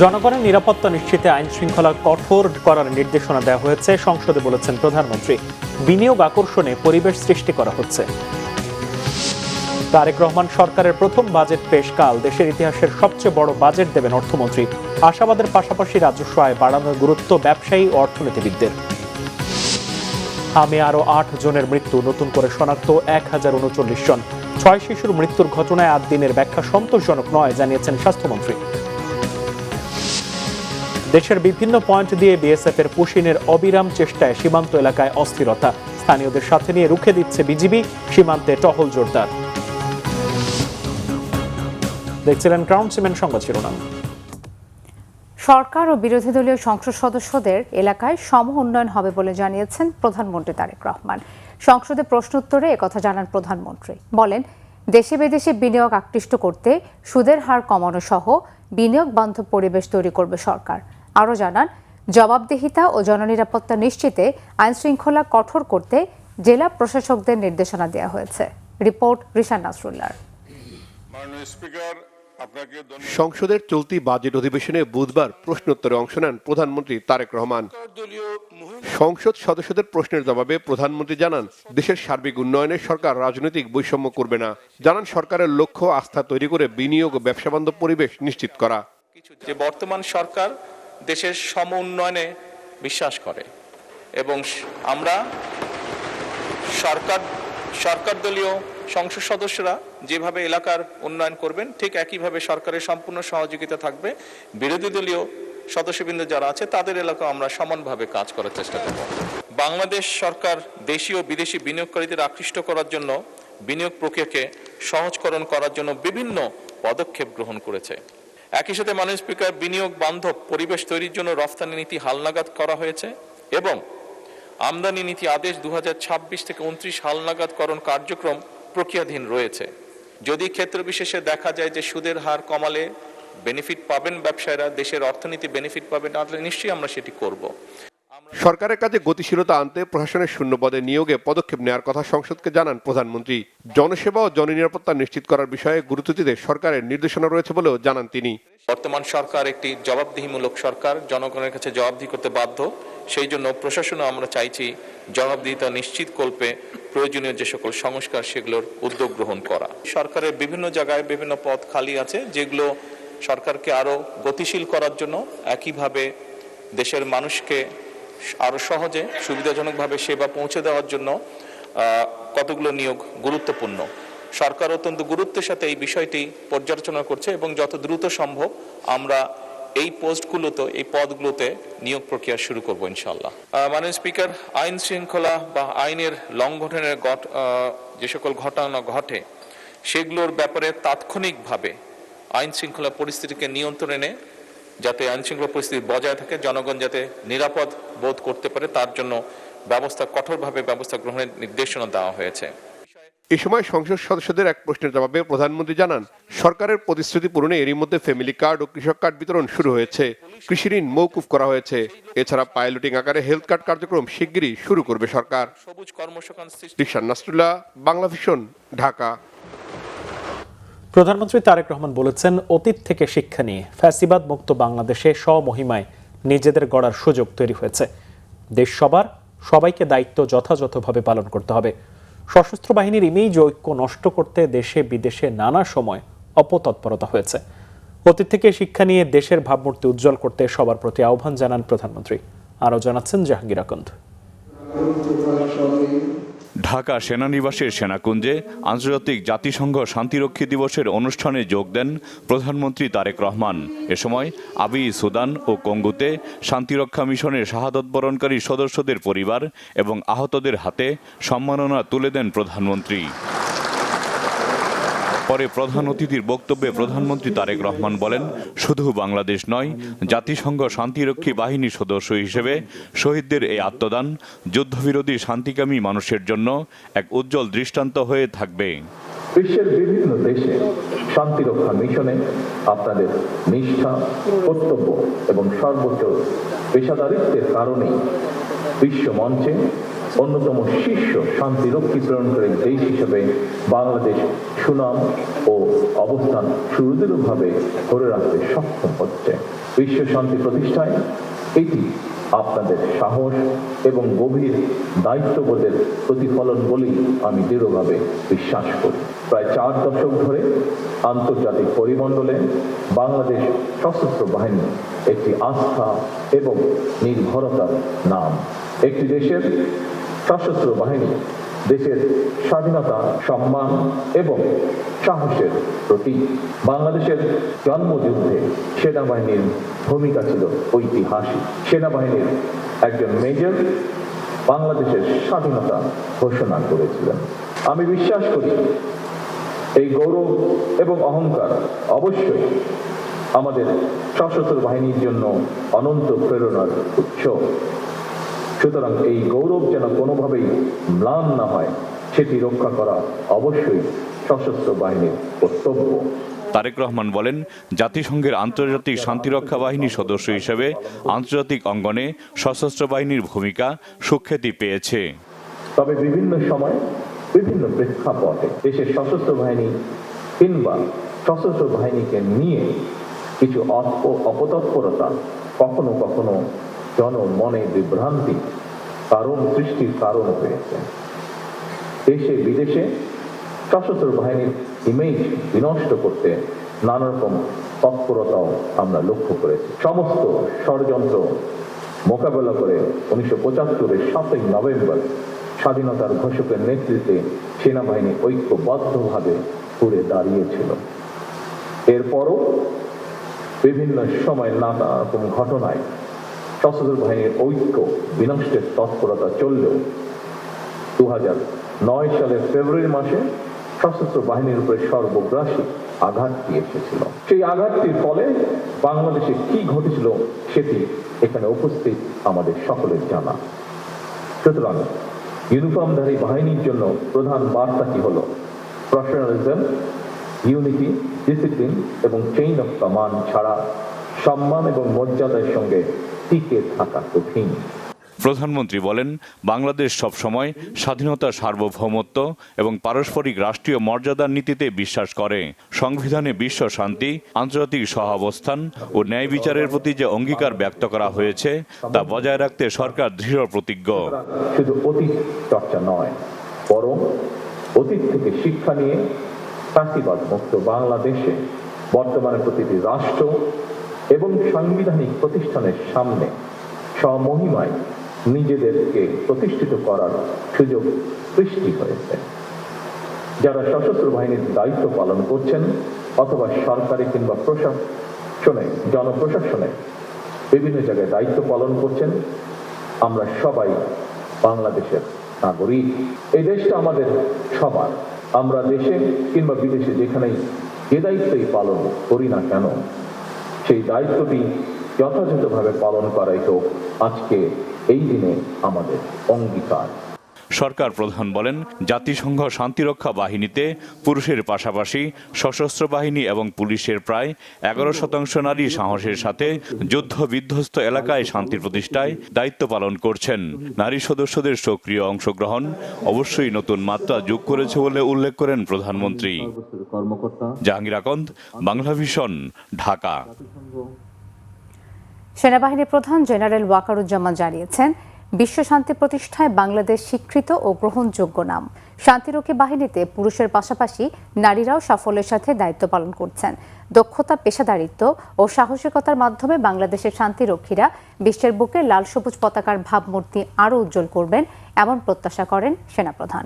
জনগণের নিরাপত্তা নিশ্চিতে আইন শৃঙ্খলা কঠোর করার নির্দেশনা দেওয়া হয়েছে, সংসদে বলেছেন প্রধানমন্ত্রী। বিনিয়োগ আকর্ষণে পরিবেশ সৃষ্টি করা হচ্ছে। তারেক রহমান সরকারের প্রথম বাজেট পেশ কাল। দেশের ইতিহাসের সবচেয়ে বড় বাজেট দেবেন অর্থমন্ত্রী। আশাবাদের পাশাপাশি রাজস্ব আয় বাড়ানোর গুরুত্ব ব্যবসায়ী ও অর্থনীতিবিদদের। হামে আরও 8 জনের মৃত্যু, নতুন করে শনাক্ত 1039 জন। 6 শিশুর মৃত্যুর ঘটনায় 8 দিনের ব্যাখ্যা সন্তোষজনক নয়, জানিয়েছেন স্বাস্থ্যমন্ত্রী। দেশের বিভিন্ন পয়েন্ট দিয়ে বিএসএফ এর পুশিনের অবিরাম চেষ্টায় সীমান্ত এলাকায় অস্থিরতা। স্থানীয়দের সাথে নিয়ে রুখে দিচ্ছে বিজিবি, সীমান্তে টহল জোরদার। দেখছিলেন ক্রাউন সিমেন্ট সংবাদ শিরোনাম। সরকার ও বিরোধী দলীয় সংসদ সদস্যদের এলাকায় সম উন্নয়ন হবে বলে জানিয়েছেন প্রধানমন্ত্রী তারেক রহমান। সংসদে প্রশ্নোত্তরে একথা জানান প্রধানমন্ত্রী। বলেন, দেশে বিদেশে বিনিয়োগ আকৃষ্ট করতে সুদের হার কমানো সহ বিনিয়োগ বান্ধব পরিবেশ তৈরি করবে সরকার। আরও জানান, জবাবদিহিতা ও জননিরাপত্তা নিশ্চিতে আইন শৃঙ্খলা কঠোর করতে জেলা প্রশাসকদের নির্দেশনা দেওয়া হয়েছে। রিপোর্ট রিশান নাসরুল্লাহ। সংসদের চলতি বাজেট অধিবেশনে বুধবার প্রশ্নোত্তরে অংশ নেন প্রধানমন্ত্রী তারেক রহমান। সংসদ সদস্যদের প্রশ্নের জবাবে প্রধানমন্ত্রী জানান, দেশের সার্বিক উন্নয়নে সরকার রাজনৈতিক বৈষম্য করবে না। জানান, সরকারের লক্ষ্য আস্থা তৈরি করে বিনিয়োগ ও ব্যবসাবান্ধব পরিবেশ নিশ্চিত করা। যে বর্তমান সরকার দেশের সম উন্নয়নে বিশ্বাস করে এবং আমরা সরকার দলীয় সংসদ সদস্যরা যেভাবে এলাকার উন্নয়ন করবেন, ঠিক একইভাবে সরকারের সম্পূর্ণ সহযোগিতা থাকবে। বিরোধী দলীয় সদস্যবৃন্দ যারা আছে তাদের এলাকা আমরা সমানভাবে কাজ করার চেষ্টা করব। বাংলাদেশ সরকার দেশি ও বিদেশি বিনিয়োগকারীদের আকৃষ্ট করার জন্য বিনিয়োগ প্রক্রিয়াকে সহজকরণ করার জন্য বিভিন্ন পদক্ষেপ গ্রহণ করেছে। একই সাথে মাননীয় স্পিকার, বিনিয়োগ বান্ধব পরিবেশ তৈরির জন্য রফতানি নীতি হালনাগাদ করা হয়েছে এবং আমদানি নীতি আদেশ 2026 থেকে 29 হালনাগাদকরণ কার্যক্রম প্রক্রিয়াধীন রয়েছে। যদি ক্ষেত্র বিশেষে দেখা যায় যে সুদের হার কমালে বেনিফিট পাবেন ব্যবসায়ীরা, দেশের অর্থনীতি বেনিফিট পাবেন, তাহলে নিশ্চয়ই আমরা সেটি করব। সরকারের কাজে গতিশীলতা আনতে প্রশাসনের শূন্যপদে নিয়োগে পদক্ষেপ নেওয়ার কথা সংসদকে জানান প্রধানমন্ত্রী। জনসেবা ও জননিরাপত্তা নিশ্চিত করার বিষয়ে গুরুত্ব দিতে সরকারের নির্দেশনা রয়েছে বলেও জানান তিনি। বর্তমান সরকার একটি জবাবদিহিমূলক সরকার, জনগণের কাছে জবাবদিহি করতে বাধ্য। সেই জন্য প্রশাসনও আমরা চাইছি জবাবদিহিতা নিশ্চিত করতে প্রয়োজনীয় যে সকল সংস্কার সেগুলোর উদ্যোগ গ্রহণ করা। সরকারের বিভিন্ন জায়গায় বিভিন্ন পদ খালি আছে, যেগুলো সরকারকে আরো গতিশীল করার জন্য, একইভাবে দেশের মানুষকে আরো সহজে সুবিধাজনকভাবে সেবা পৌঁছে দেওয়ার জন্য কতগুলো নিয়োগ গুরুত্বপূর্ণ। সরকার অত্যন্ত গুরুত্বের সাথে এই বিষয়টি পর্যালোচনা করছে এবং যত দ্রুত সম্ভব আমরা এই পদগুলোতে নিয়োগ প্রক্রিয়া শুরু করব ইনশাআল্লাহ। মাননীয় স্পিকার, আইন শৃঙ্খলা বা আইনের লঙ্ঘনের যে সকল ঘটনা ঘটে সেগুলোর ব্যাপারে তাৎক্ষণিকভাবে আইন শৃঙ্খলা পরিস্থিতিকে নিয়ন্ত্রণে এনে যাতে আইন শৃঙ্খলা পরিস্থিতি বজায় থাকে, জনগণ যাতে নিরাপদ বোধ করতে পারে, তার জন্য কঠোরভাবে ব্যবস্থা গ্রহণের নির্দেশনা দেওয়া হয়েছে। এ সময় সংসদ সদস্যদের এক প্রশ্নের জবাবে প্রধানমন্ত্রী জানান, সরকারের প্রতিশ্রুতি পূরণে এরই মধ্যে ফ্যামিলি কার্ড ও কৃষক কার্ড বিতরণ শুরু হয়েছে। কৃষি ঋণ মওকুফ করা হয়েছে। এছাড়া পাইলটিং আকারে হেলথ কার্ড কার্যক্রম শিগগিরই শুরু করবে সরকার। রিশান নাসরুল্লাহ, বাংলাভিশন, ঢাকা। প্রধানমন্ত্রী তারেক রহমান বলেছেন, অতীত থেকে শিক্ষা নিয়ে ফ্যাসিবাদ মুক্ত বাংলাদেশে স্বমহিমায় নিজেদের গড়ার সুযোগ তৈরি হয়েছে। দেশ সবাইকে দায়িত্ব যথাযথভাবে পালন করতে হবে। সশস্ত্র বাহিনীর ইমেজ ঐক্য নষ্ট করতে দেশে বিদেশে নানা সময় অপতৎপরতা হয়েছে। অতীত থেকে শিক্ষা নিয়ে দেশের ভাবমূর্তি উজ্জ্বল করতে সবার প্রতি আহ্বান জানান প্রধানমন্ত্রী। আরও জানাচ্ছেন জাহাঙ্গীর আকন্দ। ঢাকা সেনানিবাসের সেনাকুঞ্জে আন্তর্জাতিক জাতিসংঘ শান্তিরক্ষী দিবসের অনুষ্ঠানে যোগ দেন প্রধানমন্ত্রী তারেক রহমান। এ সময় আবি, সুদান ও কঙ্গোতে শান্তিরক্ষা মিশনের শাহাদত বরণকারী সদস্যদের পরিবার এবং আহতদের হাতে সম্মাননা তুলে দেন প্রধানমন্ত্রী। পরে প্রধান অতিথির বক্তব্যে প্রধানমন্ত্রী তারেক রহমান বলেন, শুধু বাংলাদেশ নয়, জাতিসংঘ শান্তিরক্ষী বাহিনীর সদস্য হিসেবে শহীদদের এই আত্মদান যুদ্ধবিরোধী শান্তিকামী মানুষের জন্য এক উজ্জ্বল দৃষ্টান্ত হয়ে থাকবে। বিশ্বের বিভিন্ন দেশে শান্তিরক্ষা মিশনে আপনাদের নিষ্ঠা, কর্তব্য এবং সর্বোচ্চ পেশাদারিত্বের কারণেই বিশ্ব মঞ্চে অন্যতম শীর্ষ শান্তিরক্ষী প্রেরণকারী দেশ হিসেবে বাংলাদেশ সুনাম ও অবস্থান সুদৃঢ়ভাবে ধরে রাখতে সক্ষম হচ্ছে। বিশ্ব শান্তি প্রতিষ্ঠায় এটি আপনাদের সাহস এবং গভীর দায়িত্ববোধের প্রতিফলন বলেই আমি দৃঢ়ভাবে বিশ্বাস করি। প্রায় 4 দশক ধরে আন্তর্জাতিক পরিমণ্ডলে বাংলাদেশ সশস্ত্র বাহিনী একটি আস্থা এবং নির্ভরতার নাম। একটি দেশের সশস্ত্র বাহিনী দেশের স্বাধীনতা, সম্মান এবং সাহসের প্রতীক। বাংলাদেশের জন্মযুদ্ধে সেনাবাহিনীর ভূমিকা ছিল ঐতিহাসিক। সেনাবাহিনীর একজন মেজর বাংলাদেশের স্বাধীনতা ঘোষণা করেছিলেন। আমি বিশ্বাস করি এই গৌরব এবং অহংকার অবশ্যই আমাদের সশস্ত্র বাহিনীর জন্য অনন্ত প্রেরণার উৎস। সুতরাং এই গৌরব যেন কোনোভাবেই ম্লান না হয়, সেটি রক্ষা করা অবশ্যই সশস্ত্র বাহিনীর কর্তব্য। তারেক রহমান বলেন, জাতিসংঘের আন্তর্জাতিক শান্তিরক্ষা বাহিনীর সদস্য হিসেবে আন্তর্জাতিক অঙ্গনে সশস্ত্র বাহিনীর ভূমিকা সুখ্যাতি পেয়েছে। তবে বিভিন্ন সময় বিভিন্ন প্রেক্ষাপটে দেশের সশস্ত্র বাহিনী কিংবা সশস্ত্র বাহিনীকে নিয়ে কিছু অপতৎপরতা কখনো কখনো জনমনে বিভ্রান্তি সৃষ্টির কারণ হয়েছে। দেশে বিদেশে সশস্ত্র বাহিনীর ইমেজ বিনষ্ট করতে নানা রকম তৎপরতাও আমরা লক্ষ্য করেছি। সমস্ত ষড়যন্ত্র মোকাবেলা করে 1975-এর 7ই নভেম্বর স্বাধীনতার ঘোষকের নেতৃত্বে সেনাবাহিনী ঐক্যবদ্ধভাবে ঘুরে দাঁড়িয়েছিল। এরপরও বিভিন্ন সময় নানা রকম ঘটনায় সশস্ত্র বাহিনীর ঐক্য বিনষ্টের তৎপরতা চললেও 2009 সালের ফেব্রুয়ারি মাসে সশস্ত্র বাহিনীর উপরে সর্বগ্রাসী আঘাতটি এসেছিল। সেই আঘাতটির ফলে বাংলাদেশে কি ঘটেছিল সেটি এখানে উপস্থিত আমাদের সকলের জানা। সুতরাং ইউনিফর্মধারী বাহিনীর জন্য প্রধান বার্তাটি হল প্রফেশনালিজম, ইউনিটি, ডিসিপ্লিন এবং চেইন অফ কমান্ড ছাড়া সম্মান এবং মর্যাদার সঙ্গে টিকে থাকা কঠিন। প্রধানমন্ত্রী বলেন, বাংলাদেশ সবসময় স্বাধীনতা, সার্বভৌমত্ব এবং পারস্পরিক রাষ্ট্রীয় মর্যাদার নীতিতে বিশ্বাস করে। সংবিধানে বিশ্ব শান্তি, আন্তর্জাতিক সহাবস্থান ও ন্যায় বিচারের প্রতি যে অঙ্গীকার ব্যক্ত করা হয়েছে তা বজায় রাখতে সরকার দৃঢ় প্রতিজ্ঞ। শুধু অতীত চর্চা নয়, বরং অতীত থেকে শিক্ষা নিয়ে ফ্যাসিবাদ মুক্ত বাংলাদেশে বর্তমানে প্রতিটি রাষ্ট্র এবং সাংবিধানিক প্রতিষ্ঠানের সামনে স্বমহিমায় নিজেদেরকে প্রতিষ্ঠিত করার সুযোগ সৃষ্টি হয়েছে। যারা সশস্ত্র বাহিনীর দায়িত্ব পালন করছেন অথবা সরকারি কিংবা প্রশাসনে, জনপ্রশাসনে বিভিন্ন জায়গায় দায়িত্ব পালন করছেন, আমরা সবাই বাংলাদেশের নাগরিক। এই দেশটা আমাদের সবার। আমরা দেশে কিংবা বিদেশে যেখানেই যে দায়িত্বই পালন করি না কেন, সেই দায়িত্বটি যথাযথভাবে পালন করাই হোক আজকে এই দিনে আমাদের অঙ্গীকার। সরকার প্রধান বলেন, জাতিসংঘ শান্তিরক্ষা বাহিনীতে পুরুষের পাশাপাশি সশস্ত্র বাহিনী এবং পুলিশের প্রায় 11% নারী সাহসের সাথে যুদ্ধ বিধ্বস্ত এলাকায় শান্তি প্রতিষ্ঠায় দায়িত্ব পালন করছেন। নারী সদস্যদের সক্রিয় অংশগ্রহণ অবশ্যই নতুন মাত্রা যোগ করেছে বলে উল্লেখ করেন প্রধানমন্ত্রী। জাহাঙ্গীর আকন্দ, বাংলাভিশন, ঢাকা। সেনাবাহিনী প্রধান জেনারেল ওয়াকারুজ্জামান জানিয়েছেন, বিশ্ব শান্তি প্রতিষ্ঠায় বাংলাদেশ স্বীকৃত ও গ্রহণযোগ্য নাম। শান্তিরক্ষী বাহিনীতে পুরুষের পাশাপাশি নারীরাও সাফল্যের সাথে দায়িত্ব পালন করছেন। দক্ষতা, পেশাদারিত্ব ও সাহসিকতার মাধ্যমে বাংলাদেশের শান্তিরক্ষীরা বিশ্বের বুকে লাল সবুজ পতাকার ভাবমূর্তি আরও উজ্জ্বল করবেন, এমন প্রত্যাশা করেন সেনাপ্রধান।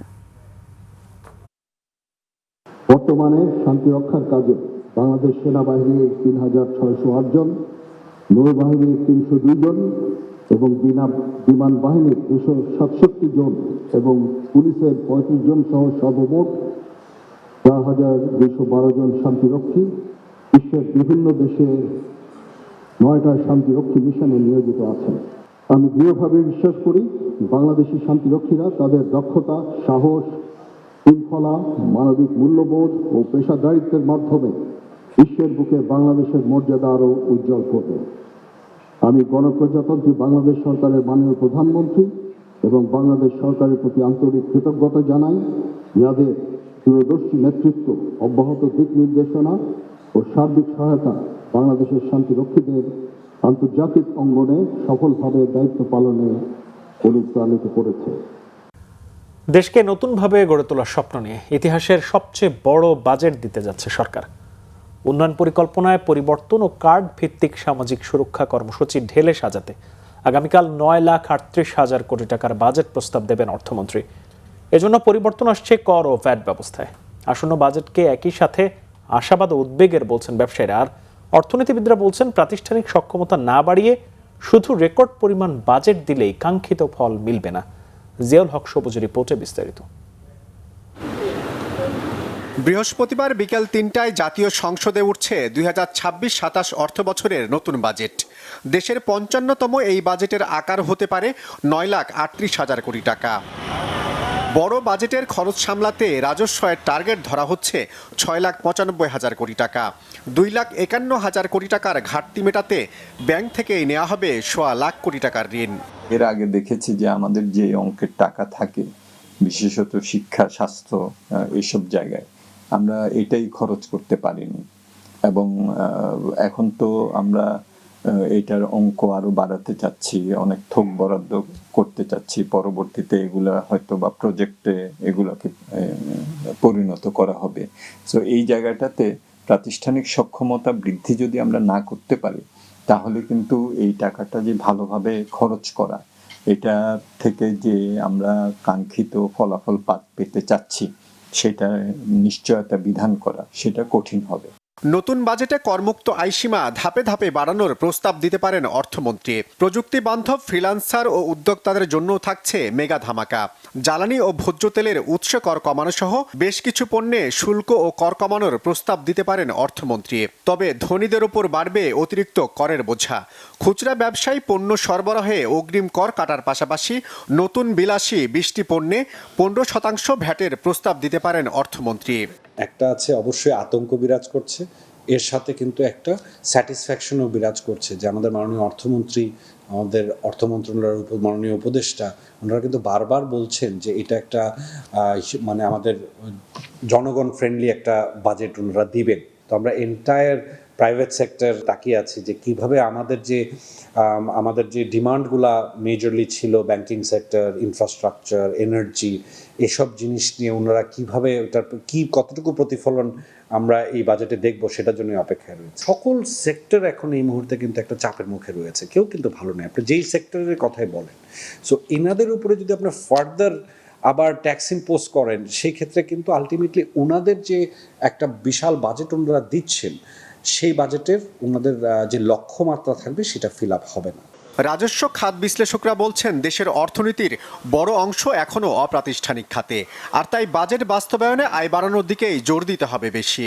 বর্তমানে শান্তিরক্ষার কাজে বাংলাদেশ সেনাবাহিনীর 3608 জন, নৌবাহিনীর 302 জন এবং বিমান বাহিনীর 267 জন এবং পুলিশের 35 জন সহ সর্বমোট 4212 জন শান্তিরক্ষী বিশ্বের বিভিন্ন দেশে 9টা শান্তিরক্ষী মিশনে নিয়োজিত আছেন। আমি দৃঢ়ভাবে বিশ্বাস করি বাংলাদেশি শান্তিরক্ষীরা তাদের দক্ষতা, সাহস, শৃঙ্খলা, মানবিক মূল্যবোধ ও পেশাদারিত্বের মাধ্যমে বিশ্বের বুকে বাংলাদেশের মর্যাদা আরও উজ্জ্বল করবে। আমি গণপ্রজাতন্ত্রী বাংলাদেশ সরকারের মাননীয় প্রধানমন্ত্রী এবং বাংলাদেশ সরকারের প্রতি আন্তরিক কৃতজ্ঞতা জানাই, যাদের দূরদর্শী নেতৃত্ব, অব্যাহত দিক নির্দেশনা ও সার্বিক সহায়তা বাংলাদেশের শান্তিরক্ষীদের আন্তর্জাতিক অঙ্গনে সফলভাবে দায়িত্ব পালনে অনুপ্রাণিত করেছে। দেশকে নতুনভাবে গড়ে তোলার স্বপ্ন নিয়ে ইতিহাসের সবচেয়ে বড় বাজেট দিতে যাচ্ছে সরকার। উন্নয়ন পরিকল্পনায় পরিবর্তন ও কার্ড ভিত্তিক সামাজিক সুরক্ষা কর্মসূচি ঢেলে সাজাতে আগামীকাল 9,38,000 কোটি টাকার বাজেট প্রস্তাব দেবেন অর্থমন্ত্রী। এজন্য পরিবর্তন আসছে কর ও ভ্যাট ব্যবস্থায়। আসন্ন বাজেটকে একই সাথে আশাবাদ ও উদ্বেগের বলছেন ব্যবসায়ীরা। আর অর্থনীতিবিদরা বলছেন প্রাতিষ্ঠানিক সক্ষমতা না বাড়িয়ে শুধু রেকর্ড পরিমাণ বাজেট দিলেই কাঙ্ক্ষিত ফল মিলবে না। জিয়াউল হক সবুজের রিপোর্টে বিস্তারিত। বৃহস্পতিবার বিকেল 3টায় জাতীয় সংসদে উঠছে 2026-27 অর্থ বছরের নতুন বাজেট। দেশের 55তম এই বাজেটের আকার হতে পারে 9,38,000 কোটি টাকা। বড় বাজেটের খরচ সামলাতে রাজস্ব এর টার্গেট ধরা হচ্ছে 6,95,000 কোটি টাকা। 2,51,000 কোটি টাকার ঘাটতি মেটাতে ব্যাংক থেকেই নেওয়া হবে 1,00,000 কোটি টাকার ঋণ। এর আগে দেখেছি যে আমাদের যে অঙ্কের টাকা থাকে বিশেষত শিক্ষা, স্বাস্থ্য এইসব জায়গায় আমরা এটাই খরচ করতে পারিনি, এবং এখন তো আমরা এটার অঙ্ক আরো বাড়াতে চাচ্ছি, অনেক থোক বরাদ্দ করতে চাচ্ছি। পরবর্তীতে এগুলা হয়তো বা প্রজেক্টে এগুলাকে পরিণত করা হবে। সো এই জায়গাটাতে প্রাতিষ্ঠানিক সক্ষমতা বৃদ্ধি যদি আমরা না করতে পারি তাহলে কিন্তু এই টাকাটা যে ভালোভাবে খরচ করা, এটা থেকে যে আমরা কাঙ্ক্ষিত ফলাফল পেতে চাচ্ছি সেটা নিশ্চয়তা বিধান করা সেটা কঠিন হবে। নতুন বাজেটে করমুক্ত আয়সীমা ধাপে ধাপে বাড়ানোর প্রস্তাব দিতে পারেন অর্থমন্ত্রী। প্রযুক্তি বান্ধব ফ্রিল্যান্সার ও উদ্যোক্তাদের জন্যও থাকছে মেগা ধামাকা। জ্বালানি ও ভোজ্য তেলের উৎস কর কমানো সহ বেশ কিছু পণ্যে শুল্ক ও কর কমানোর প্রস্তাব দিতে পারেন অর্থমন্ত্রী। তবে ধনীদের উপর বাড়বে অতিরিক্ত করের বোঝা। খুচরা ব্যবসায়ী পণ্য সরবরাহে অগ্রিম কর কাটার পাশাপাশি নতুন বিলাসী 20টি পণ্যে 15% ভ্যাটের প্রস্তাব দিতে পারেন অর্থমন্ত্রী। একটা আছে অবশ্যই আতঙ্ক বিরাজ করছে, এর সাথে কিন্তু একটা স্যাটিসফ্যাকশনও বিরাজ করছে যে আমাদের মাননীয় অর্থমন্ত্রী, আমাদের অর্থ মন্ত্রণালয়ের মাননীয় উপদেষ্টা, ওনারা কিন্তু বারবার বলছেন যে এটা একটা মানে আমাদের জনগণ ফ্রেন্ডলি একটা বাজেট ওনারা দিবেন। তো আমরা এন্টায়ার প্রাইভেট সেক্টর তাকিয়ে আছি যে কিভাবে আমাদের যে ডিমান্ডগুলা মেজরলি ছিল ব্যাংকিং সেক্টর, ইনফ্রাস্ট্রাকচার, এনার্জি, এসব জিনিস নিয়ে ওনারা কিভাবে ওটার কতটুকু প্রতিফলন আমরা এই বাজেটে দেখব সেটার জন্য অপেক্ষায় রয়েছে। সকল সেক্টর এখন এই মুহূর্তে কিন্তু একটা চাপের মুখে রয়েছে, কেউ কিন্তু ভালো নেই, আপনি যেই সেক্টরের কথাই বলেন। সো এনাদের উপরে যদি আপনার ফার্দার আবার ট্যাক্স ইম্পোজ করেন সেই ক্ষেত্রে কিন্তু আলটিমেটলি ওনাদের যে একটা বিশাল বাজেট ওনারা দিচ্ছেন সেই বাজেটের ওনাদের যে লক্ষ্যমাত্রা থাকবে সেটা ফিল আপ হবে না। রাজস্ব খাত বিশ্লেষকরা বলছেন দেশের অর্থনীতির বড় অংশ এখনো অপ্রাতিষ্ঠানিক খাতে, আর তাই বাজেট বাস্তবায়নে আয় বাড়ানোর দিকেই জোর দিতে হবে বেশি।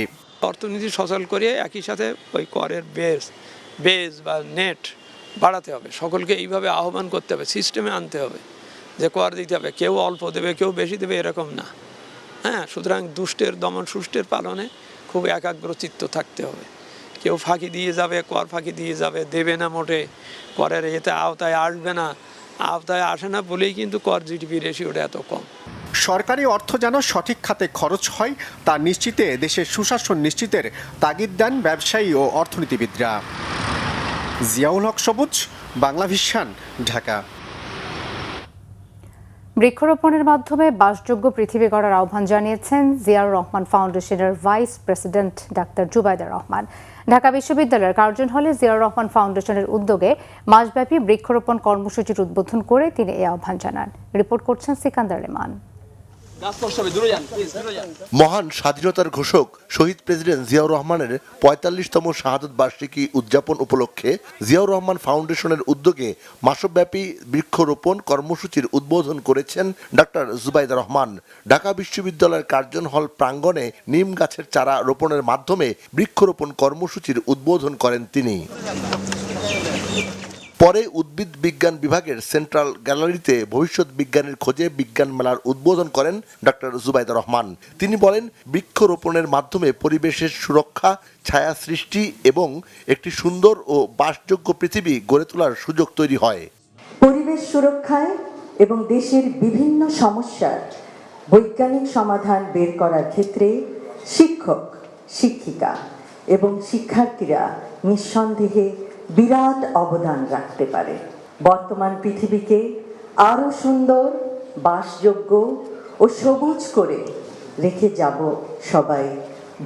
অর্থনীতি সচল করে একই সাথে ওই করের বেস বা নেট বাড়াতে হবে। সকলকে এইভাবে আহ্বান করতে হবে, সিস্টেমে আনতে হবে যে কর দিতে হবে, কেউ অল্প দেবে কেউ বেশি দেবে এরকম না। হ্যাঁ, সুতরাং দুষ্টের দমন সুষ্টের পালনে খুব একাগ্রচিত্ত থাকতে হবে। কেউ ফাঁকি দিয়ে যাবে, কর ফাঁকি দিয়ে যাবে, দেবে না, মোটে করের এতে আওতায় আসবে না, আওতায় আসে না বলেই কিন্তু কর জিডিপি রেশিওটা এত কম। সরকারি অর্থ যেন সঠিক খাতে খরচ হয় তা নিশ্চিতে দেশের সুশাসন নিশ্চিতের তাগিদ দেন ব্যবসায়ী ও অর্থনীতিবিদরা। জিয়াউল হক সবুজ, বাংলাভিশন, ঢাকা। বৃক্ষরোপণের মাধ্যমে বাসযোগ্য পৃথিবী গড়ার আহ্বান জানিয়েছেন জিয়াউর রহমান ফাউন্ডেশনের vice president doctor Zubaida Rahman. Dhaka বিশ্ববিদ্যালয়ের কার্জন হলে জিয়াউর রহমান ফাউন্ডেশনের উদ্যোগে মাসব্যাপী বৃক্ষরোপণ কর্মসূচির উদ্বোধন করে তিনি এই আহ্বান জানান। রিপোর্ট করছেন সিকান্দার রেমান। মহান স্বাধীনতার ঘোষক শহীদ প্রেসিডেন্ট জিয়াউর রহমানের 45তম শাহাদত বার্ষিকী উদযাপন উপলক্ষে জিয়াউর রহমান ফাউন্ডেশনের উদ্যোগে মাসব্যাপী বৃক্ষরোপণ কর্মসূচির উদ্বোধন করেছেন ডাক্তার জুবাইদা রহমান। ঢাকা বিশ্ববিদ্যালয়ের কার্জন হল প্রাঙ্গণে নিম গাছের চারা রোপণের মাধ্যমে বৃক্ষরোপণ কর্মসূচির উদ্বোধন করেন তিনি। পরে উদ্ভিদ বিজ্ঞান বিভাগের সেন্ট্রাল গ্যালারিতে ভবিষ্যৎ বিজ্ঞানের খোঁজে বিজ্ঞান মেলার উদ্বোধন করেন ডক্টর জুবাইদা রহমান। তিনি বলেন, বৃক্ষরোপণের মাধ্যমে পরিবেশের সুরক্ষা, ছায়া সৃষ্টি এবং একটি সুন্দর ও বাসযোগ্য পৃথিবী গড়ে তোলার সুযোগ তৈরি হয়। পরিবেশ সুরক্ষায় এবং দেশের বিভিন্ন সমস্যার বৈজ্ঞানিক সমাধান বের করার ক্ষেত্রে শিক্ষক, শিক্ষিকা এবং শিক্ষার্থীরা নিঃসন্দেহে বিরাট অবদান রাখতে পারে। বর্তমান পৃথিবীকে আরও সুন্দর, বাসযোগ্য ও সবুজ করে রেখে যাব সবাই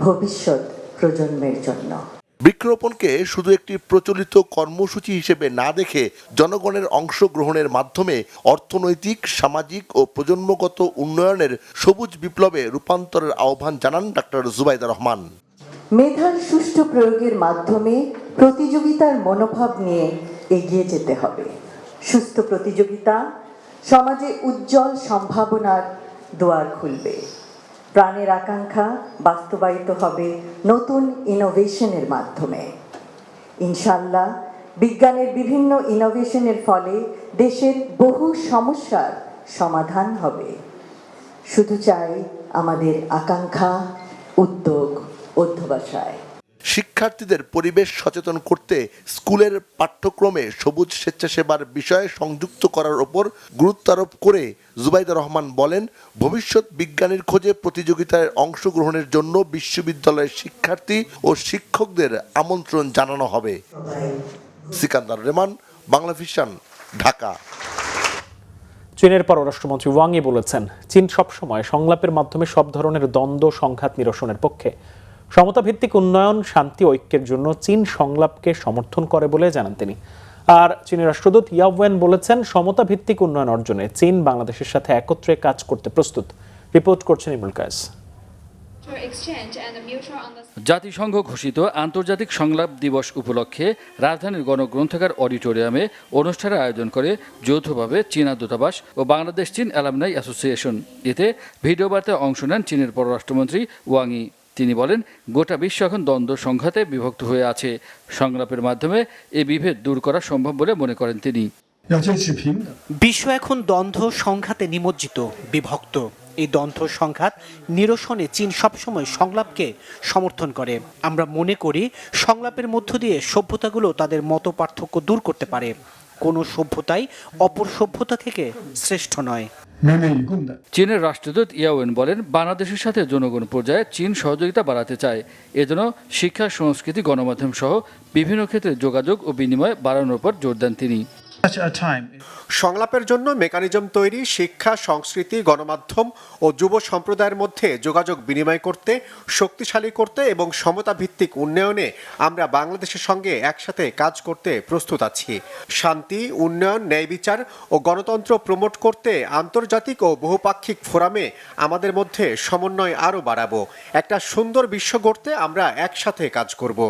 ভবিষ্যৎ প্রজন্মের জন্য। বৃক্ষরোপণকে শুধু একটি প্রচলিত কর্মসূচি হিসেবে না দেখে জনগণের অংশগ্রহণের মাধ্যমে অর্থনৈতিক, সামাজিক ও প্রজন্মগত উন্নয়নের সবুজ বিপ্লবে রূপান্তরের আহ্বান জানান ডক্টর জুবাইদা রহমান। মেধার সুষ্ঠু প্রয়োগের মাধ্যমে প্রতিযোগিতার মনোভাব নিয়ে এগিয়ে যেতে হবে। সুস্থ প্রতিযোগিতা সমাজে উজ্জ্বল সম্ভাবনার দুয়ার খুলবে। প্রাণের আকাঙ্ক্ষা বাস্তবায়িত হবে নতুন ইনোভেশনের মাধ্যমে। ইনশাআল্লাহ বিজ্ঞানের বিভিন্ন ইনোভেশনের ফলে দেশের বহু সমস্যার সমাধান হবে। শুধু চাই আমাদের আকাঙ্ক্ষা, উদ্যোগ, অধ্যবসায়। শিক্ষার্থীদের পরিবেশ সচেতন করতে স্কুলের পাঠ্যক্রমে সবুজ স্বেচ্ছাসেবার বিষয়ে সংযুক্ত করার ওপর গুরুত্ব আরোপ করে জুবাইদা রহমান বলেন, ভবিষ্যৎ বিজ্ঞানীর খোঁজে প্রতিযোগিতায় অংশগ্রহণের জন্য বিশ্ববিদ্যালয়ের শিক্ষার্থী ও শিক্ষকদের আমন্ত্রণ জানানো হবে। সিকান্দার রেমান, বাংলাভিশন, ঢাকা। চীনের পররাষ্ট্রমন্ত্রী ওয়াং ই বলেছেন, চীন সবসময় সংলাপের মাধ্যমে সব ধরনের দ্বন্দ্ব সংঘাত নিরসনের পক্ষে। সমতাভিত্তিক উন্নয়ন, শান্তি, ঐক্যের জন্য চীন সংলাপকে সমর্থন করে বলে জানান তিনি। আর চীনের রাষ্ট্রদূত ইয়াও ওয়েন বলেছেন, সমতাভিত্তিক উন্নয়ন অর্জনে চীন বাংলাদেশের সাথে একত্রে কাজ করতে প্রস্তুত। রিপোর্ট করছেন ইমুল কায়েস। জাতিসংঘ ঘোষিত আন্তর্জাতিক সংলাপ দিবস উপলক্ষে রাজধানীর গণগ্রন্থাগার অডিটোরিয়ামে অনুষ্ঠানের আয়োজন করে যৌথভাবে চীনা দূতাবাস ও বাংলাদেশ চীন অ্যালামনাই অ্যাসোসিয়েশন। এতে ভিডিও বার্তায় অংশ নেন চীনের পররাষ্ট্রমন্ত্রী ওয়াং ই। তিনি বলেন, গোটা বিশ্ব এখন দ্বন্দ্ব সংঘাতে বিভক্ত হয়ে আছে। সংলাপের মাধ্যমে এই বিভেদ দূর করা সম্ভব বলে মনে করেন তিনি। বিশ্ব এখন দ্বন্দ্ব সংঘাতে নিমজ্জিত, বিভক্ত। এই দ্বন্দ্ব সংঘাত নিরসনে চীন সবসময় সংলাপকে সমর্থন করে। আমরা মনে করি সংলাপের মধ্য দিয়ে সভ্যতাগুলো তাদের মত পার্থক্য দূর করতে পারে। কোনো সভ্যতাই অপর সভ্যতা থেকে শ্রেষ্ঠ নয়। চীনের রাষ্ট্রদূত ইয়াওয়েন বলেন, বাংলাদেশের সাথে জনগণ পর্যায়ে চীন সহযোগিতা বাড়াতে চায়। এজন্য শিক্ষা, সংস্কৃতি, গণমাধ্যম সহ বিভিন্ন ক্ষেত্রে যোগাযোগ ও বিনিময় বাড়ানোর উপর জোর দেন তিনি। সংলাপের জন্য মেকানিজম তৈরি, শিক্ষা, সংস্কৃতি, গণমাধ্যম ও যুব সম্প্রদায়ের মধ্যে যোগাযোগ বিনিময় করতে, শক্তিশালী করতে এবং সমতা ভিত্তিক উন্নয়নে আমরা বাংলাদেশের সঙ্গে একসাথে কাজ করতে প্রস্তুত আছি। শান্তি, উন্নয়ন, ন্যায় বিচার ও গণতন্ত্র প্রমোট করতে আন্তর্জাতিক ও বহুপাক্ষিক ফোরামে আমাদের মধ্যে সমন্বয় আরও বাড়াবো। একটা সুন্দর বিশ্ব গড়তে আমরা একসাথে কাজ করব।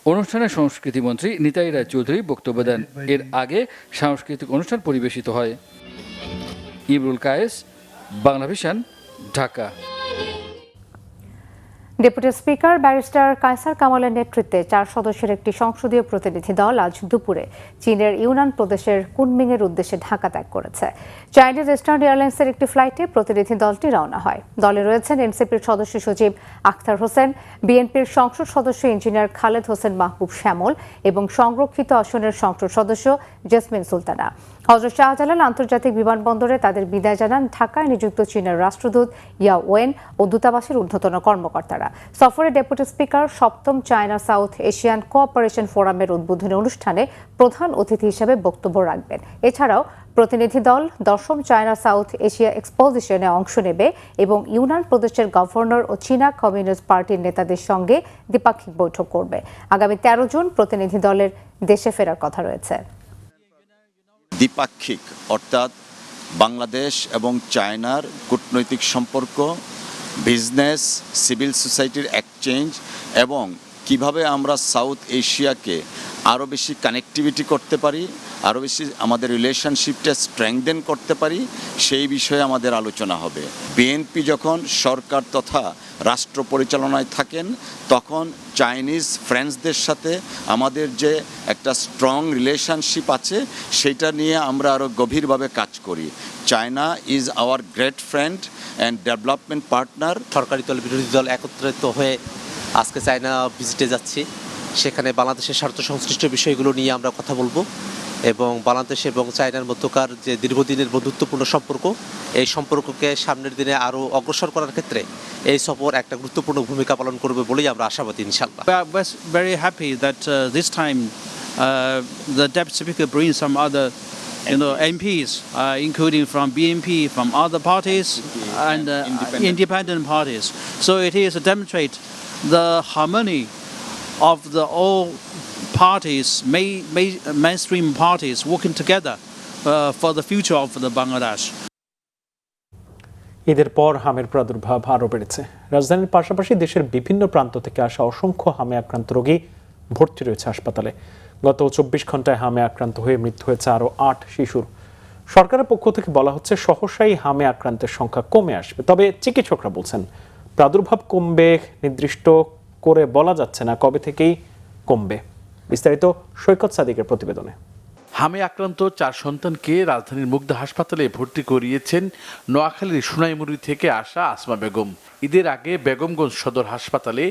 অনুষ্ঠানে সংস্কৃতি মন্ত্রী নিতাই রায় চৌধুরী বক্তব্য দেন। এর আগে সাংস্কৃতিক অনুষ্ঠান পরিবেশিত হয়। Imrul Kayes, Banglavision, Dhaka. Deputy speaker barrister Kaisar কামালের নেতৃত্বে 4 সদস্যের একটি সংসদীয় প্রতিনিধি দল আজ দুপুরে চীনের ইউনান প্রদেশের কুনমিংয়ের উদ্দেশ্যে ঢাকা ত্যাগ করেছে। চাইনিজ ইস্টার্ন এয়ারলাইন্সের একটি ফ্লাইটে প্রতিনিধি দলটি রওনা হয়। দলে রয়েছেন এনসিপির সদস্য সচিব আখতার হোসেন, বিএনপির সংসদ সদস্য ইঞ্জিনিয়ার খালেদ হোসেন মাহবুব শ্যামল এবং সংরক্ষিত আসনের সংসদ সদস্য জেসমিন সুলতানা। হযরত শাহজালাল আন্তর্জাতিক বিমানবন্দরে তাদের বিদায় জানান ঢাকায় নিযুক্ত চীনের রাষ্ট্রদূত ইয়াও ওয়েন ও দূতাবাসের ঊর্ধ্বতন কর্মকর্তারা। সফরে ডেপুটি স্পিকার 7ম চায়না সাউথ এশিয়ান কোঅপারেশন ফোরামের উদ্বোধনী অনুষ্ঠানে প্রধান অতিথি হিসেবে বক্তব্য রাখবেন। এছাড়াও প্রতিনিধি দল 10ম চায়না সাউথ এশিয়া এক্সপোজিশনে অংশ নেবে এবং ইউনান প্রদেশের গভর্নর ও চীনা কমিউনিস্ট পার্টির নেতাদের সঙ্গে দ্বিপাক্ষিক বৈঠক করবে। আগামী 13 জুন প্রতিনিধি দলের দেশে ফেরার কথা রয়েছে। দ্বিপাক্ষিক অর্থাৎ বাংলাদেশ এবং চায়নার কূটনৈতিক সম্পর্ক, বিজনেস, সিভিল সোসাইটির এক্সচেঞ্জ এবং কিভাবে আমরা সাউথ এশিয়াকে আরও বেশি কানেক্টিভিটি করতে পারি, আরও বেশি আমাদের রিলেশনশিপটা স্ট্রেংথেন করতে পারি, সেই বিষয়ে আমাদের আলোচনা হবে। বিএনপি যখন সরকার তথা রাষ্ট্র পরিচালনায় থাকেন তখন চাইনিজ ফ্রেন্ডসদের সাথে আমাদের যে একটা স্ট্রং রিলেশনশিপ আছে সেটা নিয়ে আমরা আরও গভীরভাবে কাজ করি। China is our great friend and development partner. সরকারি দল, বিরোধী দল একত্রিত হয়ে আজকে চায়না ভিজিটে যাচ্ছি। সেখানে বাংলাদেশের স্বার্থ সংশ্লিষ্ট বিষয়গুলো নিয়ে আমরা কথা বলবো এবং বাংলাদেশ এবং চায়নার মধ্যকার যে দীর্ঘদিনের বন্ধুত্বপূর্ণ সম্পর্ক, এই সম্পর্ককে সামনের দিনে আরও অগ্রসর করার ক্ষেত্রে এই সফর একটা গুরুত্বপূর্ণ ভূমিকা পালন করবে বলেই আমরা আশাবাদী ইনশাআল্লাহ। We are very happy that this time the Deputy Speaker brings some other MPs, including from BNP, from other parties and independent parties. So it is to demonstrate the harmony of the all parties, mainstream parties working together for the future of the Bangladesh. ঈদের পর হামের প্রাদুর্ভাব আরও বেড়েছে। রাজধানীর পাশাপাশি দেশের বিভিন্ন প্রান্ত থেকে আসা অসংখ্য হামে আক্রান্ত রোগী ভর্তি রয়েছে হাসপাতালে। গত 24 ঘন্টায় হামে আক্রান্ত হয়ে মৃত্যু হয়েছে আরও 8 শিশুর। সরকারের পক্ষ থেকে বলা হচ্ছে সহসাই হামে আক্রান্তের সংখ্যা কমে আসবে, তবে চিকিৎসকরা বলছেন প্রাদুর্ভাব কমবে নির্দিষ্ট করে বলা যাচ্ছে না কবে থেকেই কমবে। বিস্তারিত সৈকত সাদিকের প্রতিবেদনে। হামে আক্রান্ত 4 সন্তানকে রাজধানীর মুগদা হাসপাতালে ভর্তি করিয়েছেন নোয়াখালীর সোনাইমুড়ি থেকে আসা আসমা বেগম। ঈদের আগে বেগমগঞ্জ সদর হাসপাতালে